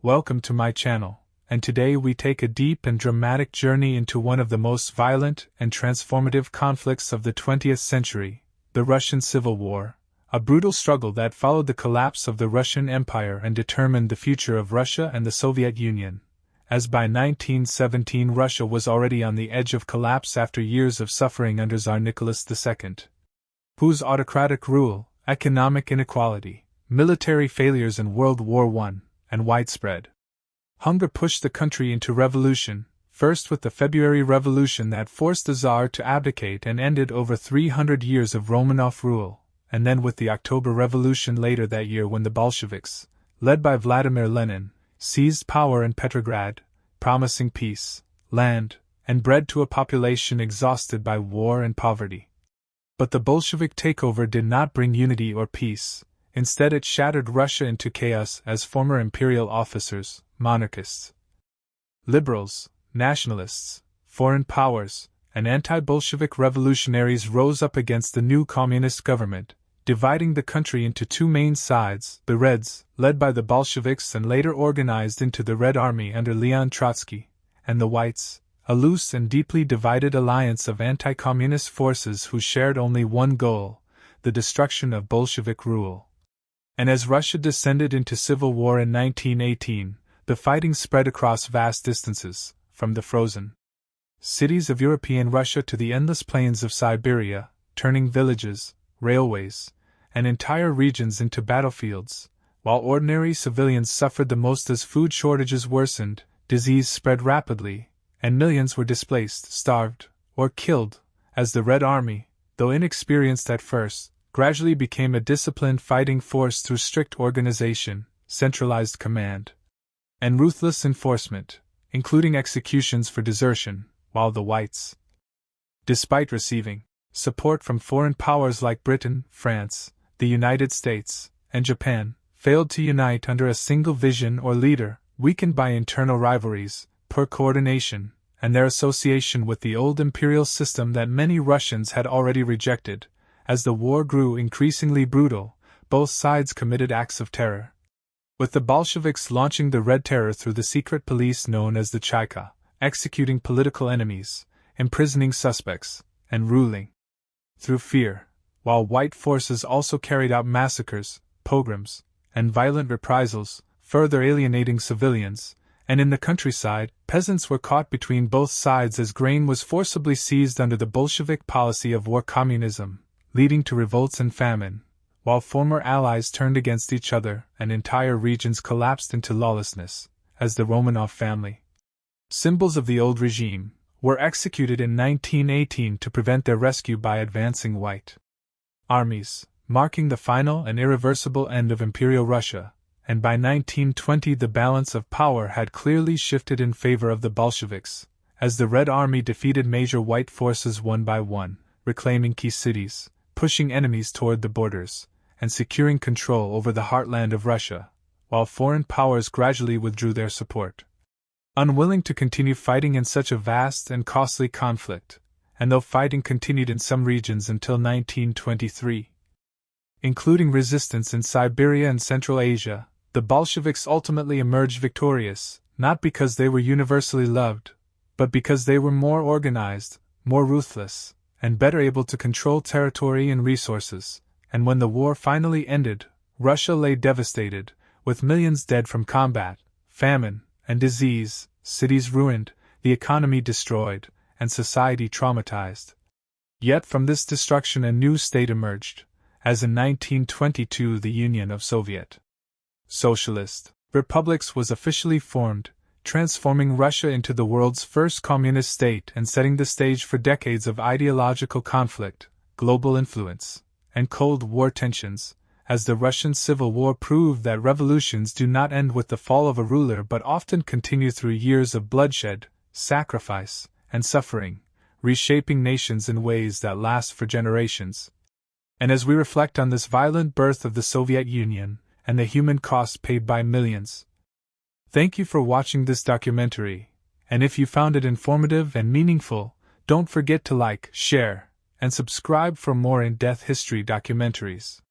Welcome to my channel, and today we take a deep and dramatic journey into one of the most violent and transformative conflicts of the 20th century, the Russian Civil War, a brutal struggle that followed the collapse of the Russian Empire and determined the future of Russia and the Soviet Union, as by 1917 Russia was already on the edge of collapse after years of suffering under Tsar Nicholas II, whose autocratic rule, economic inequality, military failures in World War I, and widespread hunger pushed the country into revolution, first with the February Revolution that forced the Tsar to abdicate and ended over 300 years of Romanov rule, and then with the October Revolution later that year when the Bolsheviks, led by Vladimir Lenin, seized power in Petrograd, promising peace, land, and bread to a population exhausted by war and poverty. But the Bolshevik takeover did not bring unity or peace. Instead, it shattered Russia into chaos as former imperial officers, monarchists, liberals, nationalists, foreign powers, and anti-Bolshevik revolutionaries rose up against the new communist government, dividing the country into two main sides: the Reds, led by the Bolsheviks and later organized into the Red Army under Leon Trotsky, and the Whites, a loose and deeply divided alliance of anti-communist forces who shared only one goal: the destruction of Bolshevik rule. And as Russia descended into civil war in 1918, the fighting spread across vast distances, from the frozen cities of European Russia to the endless plains of Siberia, turning villages, railways, and entire regions into battlefields, while ordinary civilians suffered the most as food shortages worsened, disease spread rapidly, and millions were displaced, starved, or killed, as the Red Army, though inexperienced at first, gradually became a disciplined fighting force through strict organization, centralized command, and ruthless enforcement, including executions for desertion, while the Whites, despite receiving support from foreign powers like Britain, France, the United States, and Japan, failed to unite under a single vision or leader, weakened by internal rivalries, poor coordination, and their association with the old imperial system that many Russians had already rejected. As the war grew increasingly brutal, both sides committed acts of terror, with the Bolsheviks launching the Red Terror through the secret police known as the Cheka, executing political enemies, imprisoning suspects, and ruling through fear, while White forces also carried out massacres, pogroms, and violent reprisals, further alienating civilians, and in the countryside, peasants were caught between both sides as grain was forcibly seized under the Bolshevik policy of war communism, leading to revolts and famine, while former allies turned against each other and entire regions collapsed into lawlessness, as the Romanov family, symbols of the old regime, were executed in 1918 to prevent their rescue by advancing White armies, marking the final and irreversible end of Imperial Russia, and by 1920 the balance of power had clearly shifted in favor of the Bolsheviks, as the Red Army defeated major White forces one by one, reclaiming key cities, pushing enemies toward the borders, and securing control over the heartland of Russia, while foreign powers gradually withdrew their support. Unwilling to continue fighting in such a vast and costly conflict, and though fighting continued in some regions until 1923, including resistance in Siberia and Central Asia, the Bolsheviks ultimately emerged victorious, not because they were universally loved, but because they were more organized, more ruthless, and better able to control territory and resources, and when the war finally ended, Russia lay devastated, with millions dead from combat, famine, and disease, cities ruined, the economy destroyed, and society traumatized. Yet from this destruction a new state emerged, as in 1922 the Union of Soviet Socialist Republics was officially formed, transforming Russia into the world's first communist state and setting the stage for decades of ideological conflict, global influence, and Cold War tensions, as the Russian Civil War proved that revolutions do not end with the fall of a ruler but often continue through years of bloodshed, sacrifice, and suffering, reshaping nations in ways that last for generations. And as we reflect on this violent birth of the Soviet Union, and the human cost paid by millions, thank you for watching this documentary, and if you found it informative and meaningful, don't forget to like, share, and subscribe for more in-depth history documentaries.